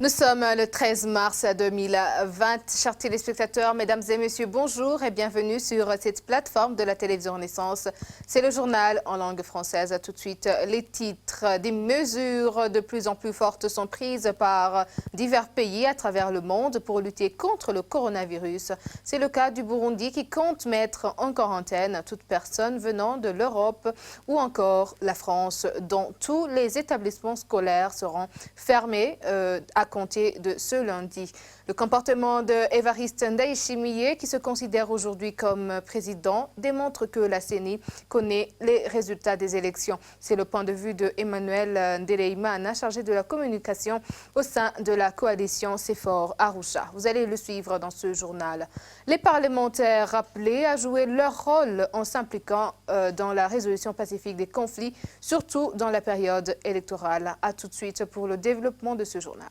Nous sommes le 13 mars 2020. Chers téléspectateurs, mesdames et messieurs, bonjour et bienvenue sur cette plateforme de la télévision Renaissance. C'est le journal en langue française. Tout de suite, les titres. Des mesures de plus en plus fortes sont prises par divers pays à travers le monde pour lutter contre le coronavirus. C'est le cas du Burundi qui compte mettre en quarantaine toute personne venant de l'Europe ou encore la France, dont tous les établissements scolaires seront fermés à compter de ce lundi. Le comportement de Évariste Ndayishimiye, qui se considère aujourd'hui comme président, démontre que la CENI connaît les résultats des élections. C'est le point de vue de Emmanuel Ndereimana, chargé de la communication au sein de la coalition CEFOR Arusha. Vous allez le suivre dans ce journal. Les parlementaires rappelés à jouer leur rôle en s'impliquant dans la résolution pacifique des conflits, surtout dans la période électorale. À tout de suite pour le développement de ce journal.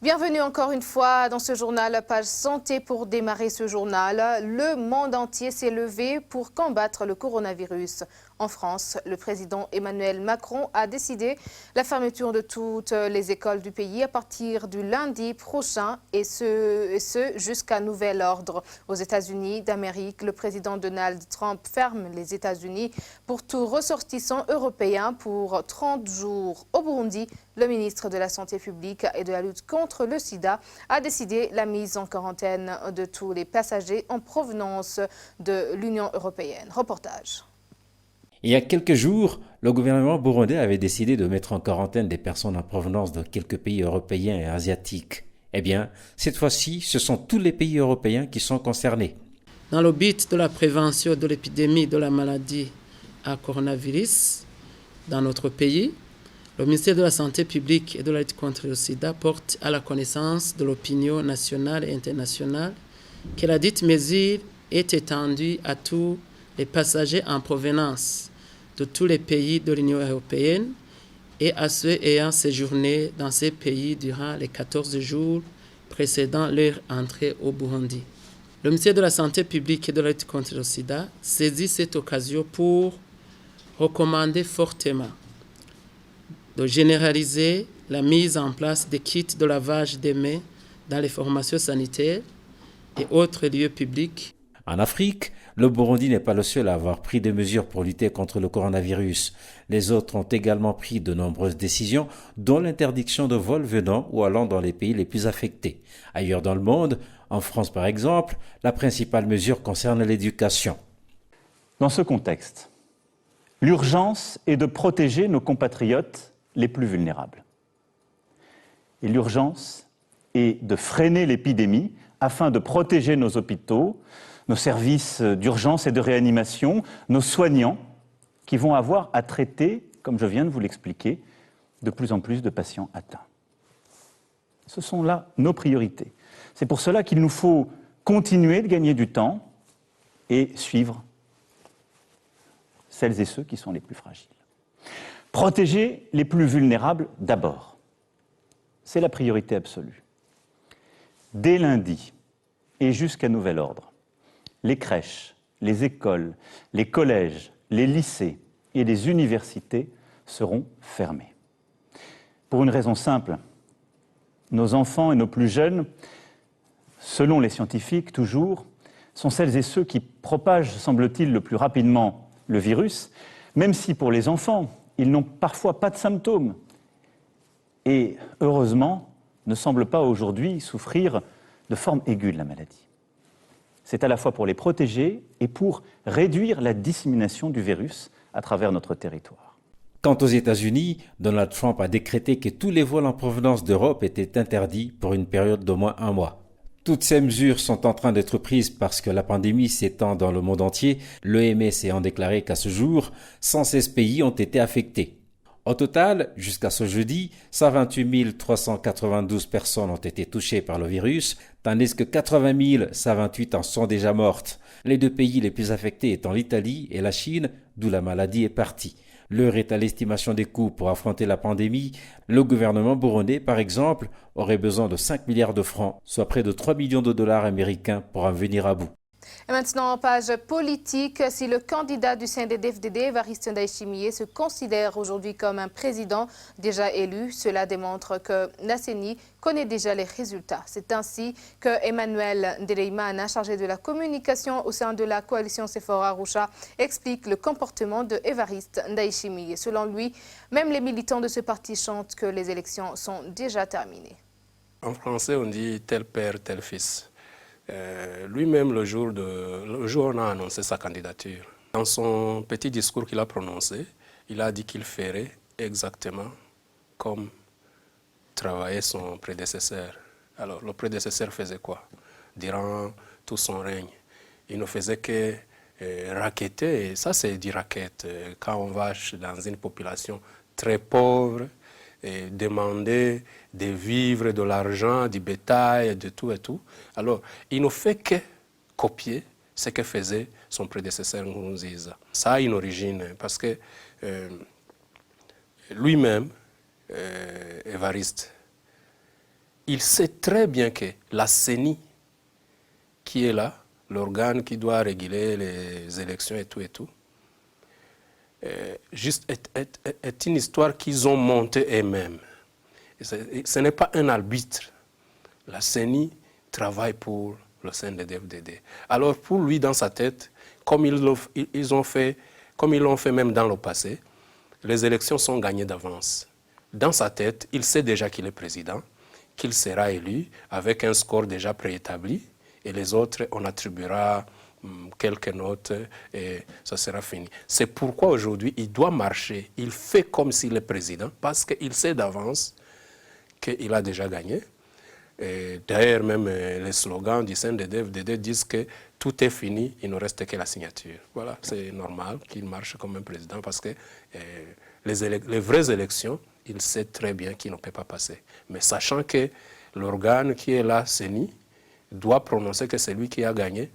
Bienvenue encore une fois dans ce journal, page santé. Pour démarrer ce journal, le monde entier s'est levé pour combattre le coronavirus. En France, le président Emmanuel Macron a décidé la fermeture de toutes les écoles du pays à partir du lundi prochain et ce jusqu'à nouvel ordre. Aux États-Unis d'Amérique, le président Donald Trump ferme les États-Unis pour tout ressortissant européen pour 30 jours. Au Burundi, le ministre de la Santé publique et de la lutte contre le sida a décidé la mise en quarantaine de tous les passagers en provenance de l'Union européenne. Reportage. Il y a quelques jours, le gouvernement burundais avait décidé de mettre en quarantaine des personnes en provenance de quelques pays européens et asiatiques. Eh bien, cette fois-ci, ce sont tous les pays européens qui sont concernés. Dans le but de la prévention de l'épidémie de la maladie à coronavirus dans notre pays, le ministère de la Santé publique et de la lutte contre le sida porte à la connaissance de l'opinion nationale et internationale que la dite mesure est étendue à tous les passagers en provenance de tous les pays de l'Union européenne et à ceux ayant séjourné dans ces pays durant les 14 jours précédant leur entrée au Burundi. Le ministère de la Santé publique et de la lutte contre le sida saisit cette occasion pour recommander fortement de généraliser la mise en place des kits de lavage des mains dans les formations sanitaires et autres lieux publics. En Afrique, le Burundi n'est pas le seul à avoir pris des mesures pour lutter contre le coronavirus. Les autres ont également pris de nombreuses décisions, dont l'interdiction de vol venant ou allant dans les pays les plus affectés. Ailleurs dans le monde, en France par exemple, la principale mesure concerne l'éducation. Dans ce contexte, l'urgence est de protéger nos compatriotes les plus vulnérables. Et l'urgence est de freiner l'épidémie afin de protéger nos hôpitaux, nos services d'urgence et de réanimation, nos soignants qui vont avoir à traiter, comme je viens de vous l'expliquer, de plus en plus de patients atteints. Ce sont là nos priorités. C'est pour cela qu'il nous faut continuer de gagner du temps et suivre celles et ceux qui sont les plus fragiles. Protéger les plus vulnérables d'abord. C'est la priorité absolue. Dès lundi et jusqu'à nouvel ordre, les crèches, les écoles, les collèges, les lycées et les universités seront fermés. Pour une raison simple, nos enfants et nos plus jeunes, selon les scientifiques toujours, sont celles et ceux qui propagent, semble-t-il, le plus rapidement le virus, même si pour les enfants, ils n'ont parfois pas de symptômes et, heureusement, ne semblent pas aujourd'hui souffrir de forme aiguë de la maladie. C'est à la fois pour les protéger et pour réduire la dissémination du virus à travers notre territoire. Quant aux États-Unis, Donald Trump a décrété que tous les vols en provenance d'Europe étaient interdits pour une période d'au moins 1 mois. Toutes ces mesures sont en train d'être prises parce que la pandémie s'étend dans le monde entier, l'OMS ayant déclaré qu'à ce jour, 116 pays ont été affectés. Au total, jusqu'à ce jeudi, 128 392 personnes ont été touchées par le virus, tandis que 80 128 en sont déjà mortes. Les 2 pays les plus affectés étant l'Italie et la Chine, d'où la maladie est partie. L'heure est à l'estimation des coûts pour affronter la pandémie. Le gouvernement burundais, par exemple, aurait besoin de 5 milliards de francs, soit près de 3 millions de dollars américains pour en venir à bout. Et maintenant, page politique. Si le candidat du CNDD-FDD, Évariste Ndayishimiye, se considère aujourd'hui comme un président déjà élu, cela démontre que la CENI connaît déjà les résultats. C'est ainsi que Emmanuel Ndereimana, chargé de la communication au sein de la coalition Sephora Arusha, explique le comportement de Évariste Ndayishimiye. Selon lui, même les militants de ce parti chantent que les élections sont déjà terminées. En français, on dit tel père, tel fils. Lui-même, le jour où on a annoncé sa candidature, dans son petit discours qu'il a prononcé, il a dit qu'il ferait exactement comme travaillait son prédécesseur. Alors, le prédécesseur faisait quoi? Durant tout son règne, il ne faisait que racketter, et ça c'est du racket. Quand on va dans une population très pauvre, et demander des vivres, de l'argent, du bétail, de tout et tout. Alors, il ne fait que copier ce que faisait son prédécesseur Nkurunziza. Ça a une origine, parce que lui-même, Évariste, il sait très bien que la CENI, qui est là, l'organe qui doit réguler les élections et tout, juste est une histoire qu'ils ont montée eux-mêmes. Ce n'est pas un arbitre. La CENI travaille pour le CNDD-FDD. Alors pour lui, dans sa tête, comme ils l'ont fait même dans le passé, les élections sont gagnées d'avance. Dans sa tête, il sait déjà qu'il est président, qu'il sera élu avec un score déjà préétabli, et les autres, on attribuera quelques notes et ça sera fini. C'est pourquoi aujourd'hui, il doit marcher. Il fait comme s'il est président parce qu'il sait d'avance qu'il a déjà gagné. D'ailleurs, même les slogans du CNDD-FDD disent que tout est fini, il ne reste que la signature. Voilà, c'est normal qu'il marche comme un président parce que les vraies élections, il sait très bien qu'il ne peut pas passer. Mais sachant que l'organe qui est là, CENI, doit prononcer que c'est lui qui a gagné,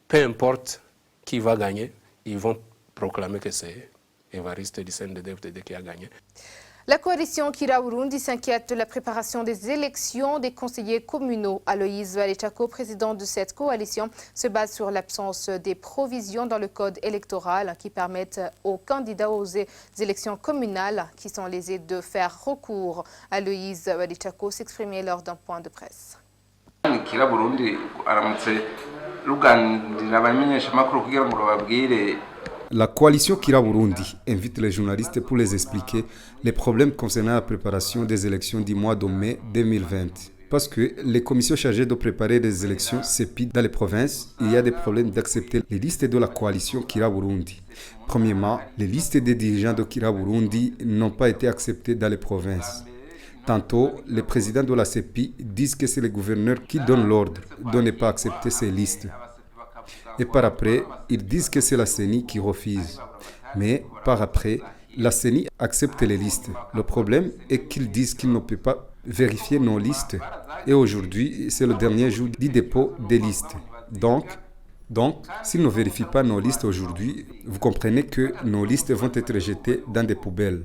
peu importe qui va gagner, ils vont proclamer que c'est Évariste du CNDD-FDD qui a gagné. La coalition Kira Burundi s'inquiète de la préparation des élections des conseillers communaux. Aloïse Valechako, président de cette coalition, se base sur l'absence des provisions dans le code électoral qui permettent aux candidats aux élections communales qui sont lésés de faire recours. Aloïse Valechako s'exprimait lors d'un point de presse. Kira Burundi aramutse ruganirira abamenyeshamakuru kugira ngo bababwire. La coalition Kira Burundi invite les journalistes pour les expliquer les problèmes concernant la préparation des élections du mois de mai 2020. Parce que les commissions chargées de préparer les élections s'épident dans les provinces, il y a des problèmes d'accepter les listes de la coalition Kira Burundi. Premièrement, les listes des dirigeants de Kira Burundi n'ont pas été acceptées dans les provinces. Tantôt, les présidents de la CEPI disent que c'est les gouverneurs qui donnent l'ordre de ne pas accepter ces listes. Et par après, ils disent que c'est la CENI qui refuse. Mais par après, la CENI accepte les listes. Le problème est qu'ils disent qu'ils ne peuvent pas vérifier nos listes. Et aujourd'hui, c'est le dernier jour du dépôt des listes. Donc, s'ils ne vérifient pas nos listes aujourd'hui, vous comprenez que nos listes vont être jetées dans des poubelles.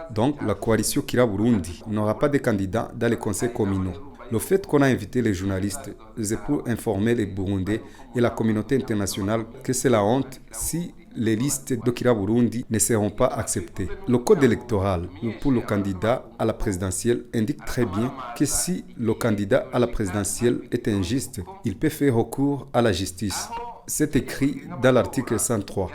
Donc, la coalition Kira Burundi n'aura pas de candidats dans les conseils communaux. Le fait qu'on a invité les journalistes, c'est pour informer les Burundais et la communauté internationale que c'est la honte si les listes de Kira Burundi ne seront pas acceptées. Le code électoral pour le candidat à la présidentielle indique très bien que si le candidat à la présidentielle est injuste, il peut faire recours à la justice. C'est écrit dans l'article 103.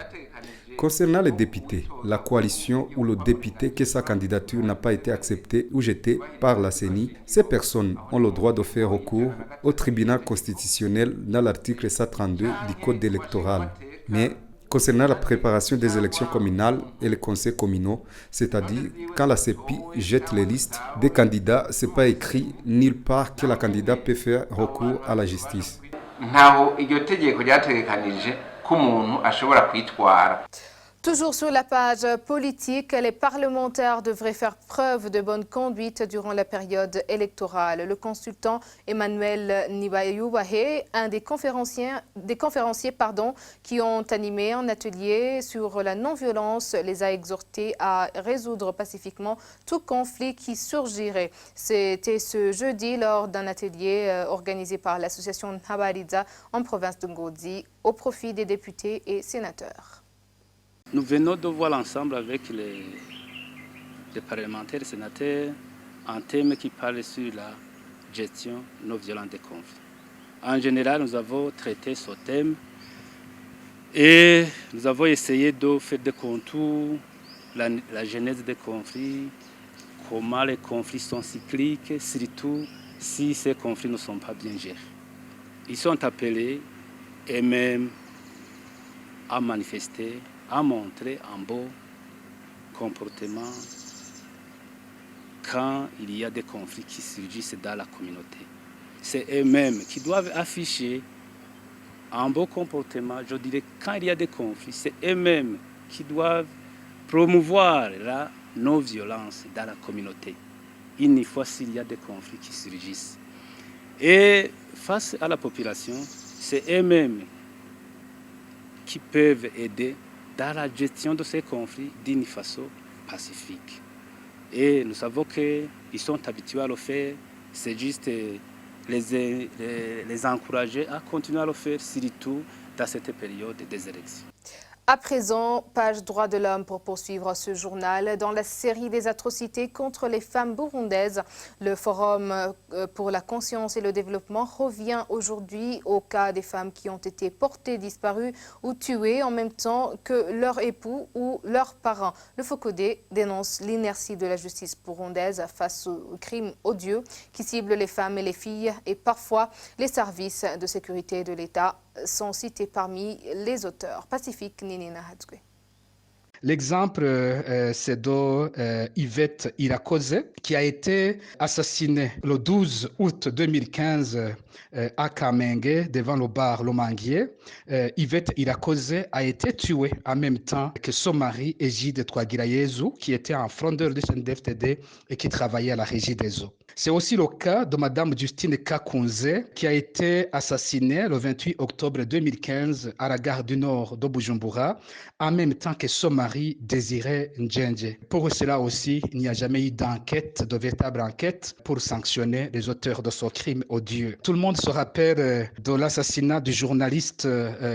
Concernant les députés, la coalition ou le député que sa candidature n'a pas été acceptée ou jetée par la CENI, ces personnes ont le droit de faire recours au tribunal constitutionnel dans l'article 132 du code électoral. Mais concernant la préparation des élections communales et les conseils communaux, c'est-à-dire quand la CEPI jette les listes des candidats, ce n'est pas écrit nulle part que la candidat peut faire recours à la justice. Toujours sur la page politique, les parlementaires devraient faire preuve de bonne conduite durant la période électorale. Le consultant Emmanuel Nibayoubahe, un des conférenciers qui ont animé un atelier sur la non-violence, les a exhortés à résoudre pacifiquement tout conflit qui surgirait. C'était ce jeudi lors d'un atelier organisé par l'association Habariza en province de Ngozi au profit des députés et sénateurs. Nous venons de voir ensemble avec les parlementaires et sénateurs un thème qui parle sur la gestion non violente des conflits. En général, nous avons traité ce thème et nous avons essayé de faire des contours, la genèse des conflits, comment les conflits sont cycliques, surtout si ces conflits ne sont pas bien gérés. Ils sont appelés et même à manifester, à montrer un beau comportement quand il y a des conflits qui surgissent dans la communauté. C'est eux-mêmes qui doivent afficher un beau comportement. Je dirais quand il y a des conflits, c'est eux-mêmes qui doivent promouvoir la non-violence dans la communauté, une fois s'il y a des conflits qui surgissent. Et face à la population, c'est eux-mêmes qui peuvent aider dans la gestion de ces conflits d'une façon pacifique. Et nous savons qu'ils sont habitués à le faire, c'est juste les encourager à continuer à le faire, surtout dans cette période des élections. À présent, page droit de l'homme pour poursuivre ce journal. Dans la série des atrocités contre les femmes burundaises, le Forum pour la conscience et le développement revient aujourd'hui au cas des femmes qui ont été portées disparues ou tuées en même temps que leur époux ou leurs parents. Le FOCODE dénonce l'inertie de la justice burundaise face aux crimes odieux qui ciblent les femmes et les filles et parfois les services de sécurité de l'État sont cités parmi les auteurs. Pacifique Ninina Hadjwe. L'exemple, c'est de Yvette Irakoze, qui a été assassinée le 12 août 2015 à Kamenge, devant le bar Lomanguier. Yvette Irakoze a été tuée en même temps que son mari, Egide Twagirayezu, qui était un frondeur du CNDD-FDD et qui travaillait à la Régie des eaux. C'est aussi le cas de Mme Justine Kakunze, qui a été assassinée le 28 octobre 2015 à la gare du Nord de Bujumbura, en même temps que son mari, Désiré Ndjenje. Pour cela aussi, il n'y a jamais eu d'enquête, de véritable enquête, pour sanctionner les auteurs de ce crime odieux. Tout le monde se rappelle de l'assassinat du journaliste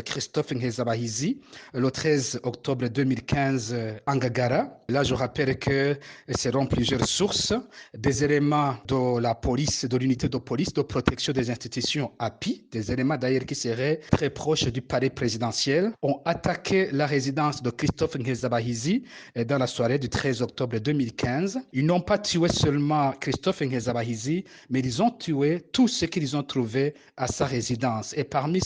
Christophe Nkezabahizi le 13 octobre 2015 en Ngagara. Là, je rappelle que selon plusieurs sources, des éléments de la police, de l'unité de police de protection des institutions API, des éléments d'ailleurs qui seraient très proches du palais présidentiel, ont attaqué la résidence de Christophe Nkezabahizi dans la soirée du 13 octobre 2015. Ils n'ont pas tué seulement Christophe Nkezabahizi, mais ils ont tué tous ceux qu'ils ont trouvés à sa résidence. Et parmi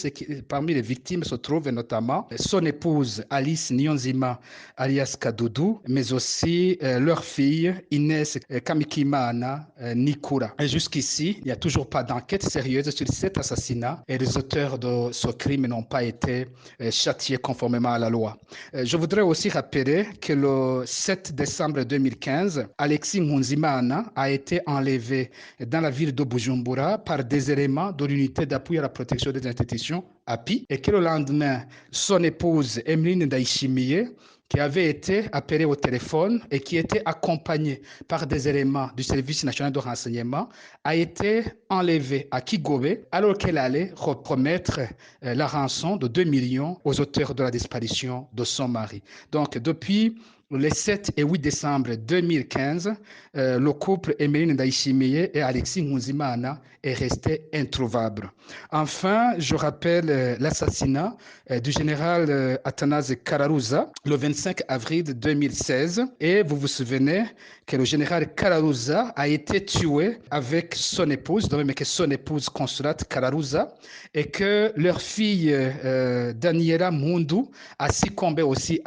les victimes se trouvent notamment son épouse Alice Nyonzima, alias Kadoudou, mais aussi leur fille Inès Kamikimana Nikura. Et jusqu'ici, il n'y a toujours pas d'enquête sérieuse sur cet assassinat et les auteurs de ce crime n'ont pas été châtiés conformément à la loi. Je voudrais aussi rappeler que le 7 décembre 2015, Alexis Nkunzimana a été enlevé dans la ville de Bujumbura par des éléments de l'unité d'appui à la protection des institutions, API, et que le lendemain, son épouse Emeline Ndayishimiye, qui avait été appelé au téléphone et qui était accompagné par des éléments du service national de renseignement, a été enlevée à Kigobe alors qu'elle allait repromettre la rançon de 2 millions aux auteurs de la disparition de son mari. Donc, depuis les 7 et 8 décembre 2015, le couple Emeline Ndayishimiye et Alexis Nkunzimana est resté introuvable. Enfin, je rappelle l'assassinat du général Athanase Kararuza le 25 avril 2016. Et vous vous souvenez que le général Kararuza a été tué avec son épouse, de même que son épouse Consolate Kararuza, et que leur fille Daniela Mundu a succombé aussi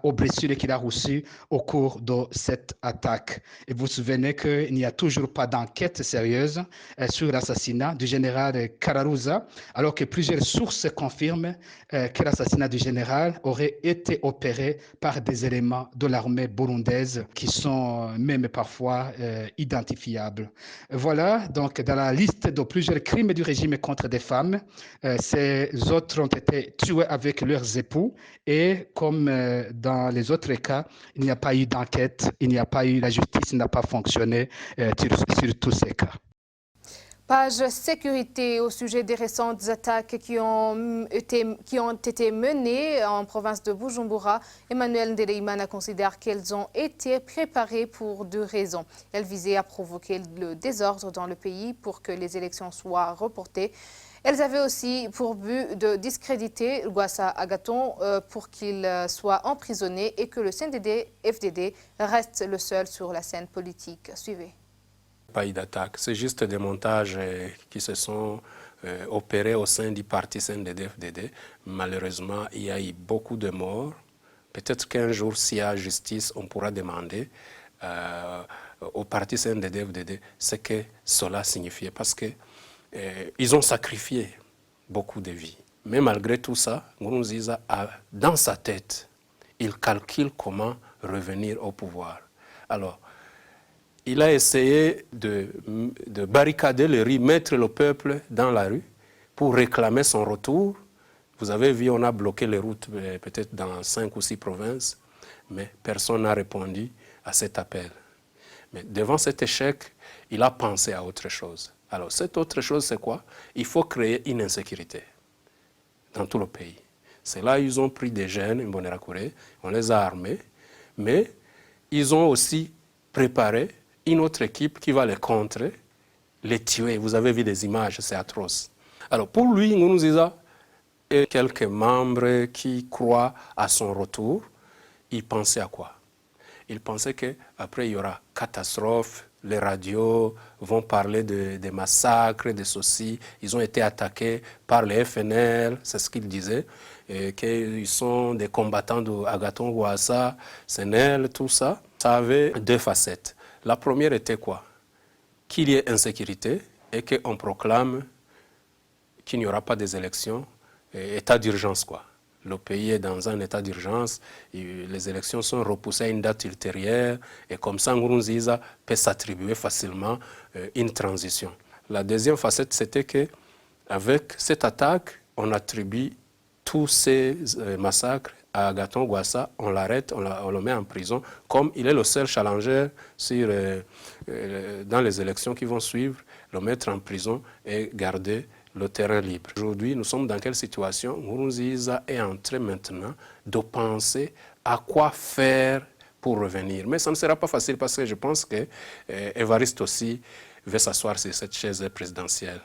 aux blessures qu'il a reçues reçus au cours de cette attaque. Et vous vous souvenez qu'il n'y a toujours pas d'enquête sérieuse sur l'assassinat du général Kararouza, alors que plusieurs sources confirment que l'assassinat du général aurait été opéré par des éléments de l'armée burundaise qui sont même parfois identifiables. Voilà, donc dans la liste de plusieurs crimes du régime contre des femmes, ces autres ont été tués avec leurs époux et comme dans les autres cas, il n'y a pas eu d'enquête, il n'y a pas eu, la justice n'a pas fonctionné sur tous ces cas. Page sécurité au sujet des récentes attaques qui ont été menées en province de Bujumbura. Emmanuel Ndereimana considère qu'elles ont été préparées pour deux raisons. Elles visaient à provoquer le désordre dans le pays pour que les élections soient reportées. Elles avaient aussi pour but de discréditer Gwassa Agaton pour qu'il soit emprisonné et que le CNDD-FDD reste le seul sur la scène politique. Suivez. Pas eu d'attaque, c'est juste des montages qui se sont opérés au sein du parti CNDD-FDD. Malheureusement, il y a eu beaucoup de morts. Peut-être qu'un jour, s'il y a justice, on pourra demander au parti CNDD-FDD ce que cela signifiait. Parce qu'ils ont sacrifié beaucoup de vies. Mais malgré tout ça, Nkurunziza a dans sa tête, il calcule comment revenir au pouvoir. Alors, il a essayé de barricader les rues, mettre le peuple dans la rue pour réclamer son retour. Vous avez vu, on a bloqué les routes peut-être dans 5 ou 6 provinces, mais personne n'a répondu à cet appel. Mais devant cet échec, il a pensé à autre chose. Alors, cette autre chose, c'est quoi? Il faut créer une insécurité dans tout le pays. C'est là ils ont pris des jeunes, Imbonerakure, on les a armés, mais ils ont aussi préparé une autre équipe qui va les contrer, les tuer. Vous avez vu des images, c'est atroce. Alors pour lui, Nkurunziza et quelques membres qui croient à son retour, ils pensaient à quoi? Ils pensaient qu'après il y aura catastrophe, les radios vont parler des massacres, des ceci. Ils ont été attaqués par les FNL, c'est ce qu'ils disaient, qu'ils sont des combattants de Agathon Rwasa, SNL, tout ça. Ça avait deux facettes. La première était quoi? Qu'il y ait insécurité et qu'on proclame qu'il n'y aura pas des élections, état d'urgence quoi. Le pays est dans un état d'urgence, les élections sont repoussées à une date ultérieure et comme ça Nkurunziza peut s'attribuer facilement une transition. La deuxième facette c'était qu'avec cette attaque, on attribue tous ces massacres à Agathon Rwasa, on l'arrête, on le met en prison, comme il est le seul challenger dans les élections qui vont suivre, le mettre en prison et garder le terrain libre. Aujourd'hui, nous sommes dans quelle situation? Nkurunziza est en train maintenant de penser à quoi faire pour revenir. Mais ça ne sera pas facile parce que je pense qu'Evariste aussi veut s'asseoir sur cette chaise présidentielle.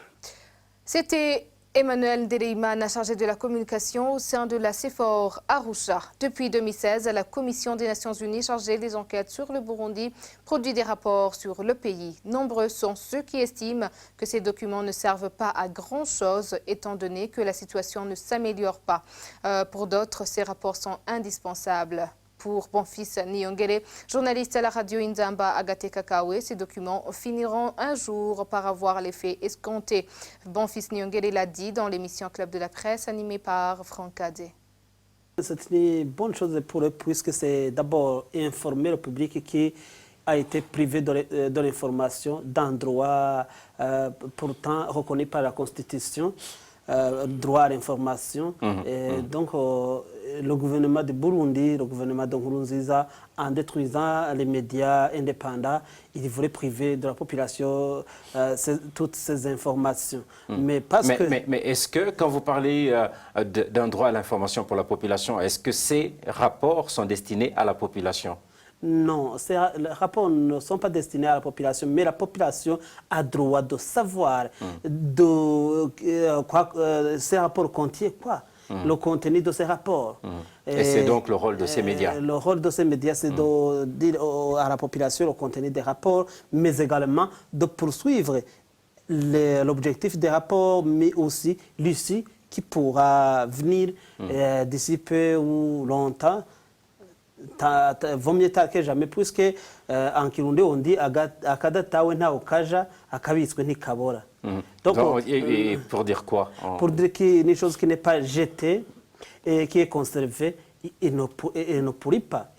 C'était Emmanuel Ndereimana, chargé de la communication au sein de la CFOR Arusha. Depuis 2016, la Commission des Nations Unies chargée des enquêtes sur le Burundi produit des rapports sur le pays. Nombreux sont ceux qui estiment que ces documents ne servent pas à grand-chose étant donné que la situation ne s'améliore pas. Pour d'autres, ces rapports sont indispensables. Pour Bonfils Nyongere, journaliste à la radio Inzamba Agate Kakawe, ces documents finiront un jour par avoir l'effet escompté. Bonfils Nyongere l'a dit dans l'émission Club de la Presse animée par Franck Adé. C'est une bonne chose pour eux puisque c'est d'abord informer le public qui a été privé de l'information d'un droit pourtant reconnu par la Constitution. Droit à l'information. Donc, le gouvernement de Burundi, le gouvernement de Nkurunziza, en détruisant les médias indépendants, il voulait priver de la population toutes ces informations. Mais est-ce que, quand vous parlez d'un droit à l'information pour la population, est-ce que ces rapports sont destinés à la population? Non, ces rapports ne sont pas destinés à la population, mais la population a droit de savoir ces rapports contiennent quoi, le contenu de ces rapports. Et c'est donc le rôle de ces médias. Le rôle de ces médias, c'est de dire à la population le contenu des rapports, mais également de poursuivre l'objectif des rapports, mais aussi l'issue qui pourra venir d'ici peu ou longtemps. vaut mieux tard que jamais, puisque en Kirundi on dit akadatawe ntawe kaja akabitswe ntikabora. Donc, et pour dire quoi? Pour dire qu'une chose qui n'est pas jetée et qui est conservée, il ne pourrit pas,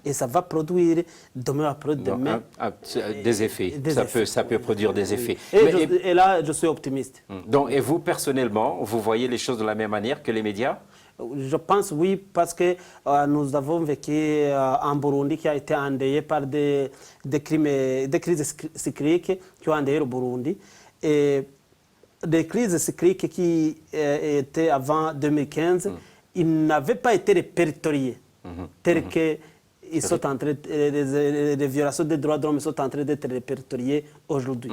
et ça va produire demain après-demain des effets. Ça peut produire des effets. Et là, je suis optimiste. Donc, et vous, personnellement, vous voyez les choses de la même manière que les médias? Je pense oui, parce que nous avons vécu en Burundi qui a été endeuillé par des crises cycliques qui ont endeuillé le Burundi. Et des crises cycliques qui étaient avant 2015, ils n'avaient pas été répertoriés, tels que les violations des droits de l'homme sont en train d'être répertoriées aujourd'hui.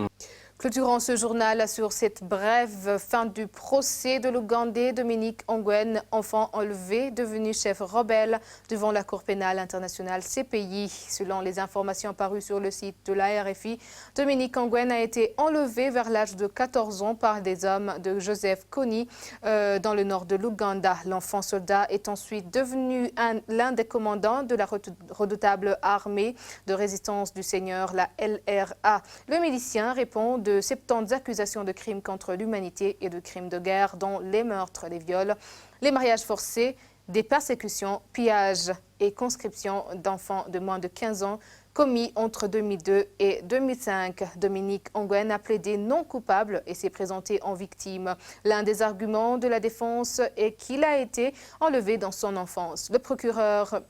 Clôturons ce journal sur cette brève fin du procès de l'Ougandais Dominique Ongwen, enfant enlevé, devenu chef rebelle devant la Cour pénale internationale CPI. Selon les informations parues sur le site de la RFI, Dominique Ongwen a été enlevé vers l'âge de 14 ans par des hommes de Joseph Kony dans le nord de l'Ouganda. L'enfant soldat est ensuite devenu l'un des commandants de la redoutable armée de résistance du Seigneur, la LRA. Le milicien répond de 70 accusations de crimes contre l'humanité et de crimes de guerre, dont les meurtres, les viols, les mariages forcés, des persécutions, pillages et conscriptions d'enfants de moins de 15 ans commis entre 2002 et 2005. Dominique Ongwen a plaidé non coupable et s'est présenté en victime. L'un des arguments de la défense est qu'il a été enlevé dans son enfance. Le procureur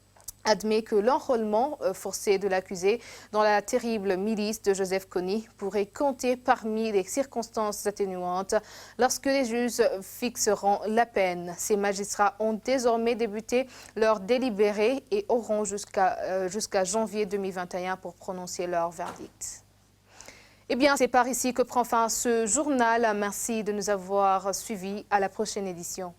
admet que l'enrôlement forcé de l'accusé dans la terrible milice de Joseph Kony pourrait compter parmi les circonstances atténuantes lorsque les juges fixeront la peine. Ces magistrats ont désormais débuté leur délibéré et auront jusqu'à janvier 2021 pour prononcer leur verdict. Eh bien, c'est par ici que prend fin ce journal. Merci de nous avoir suivis. À la prochaine édition.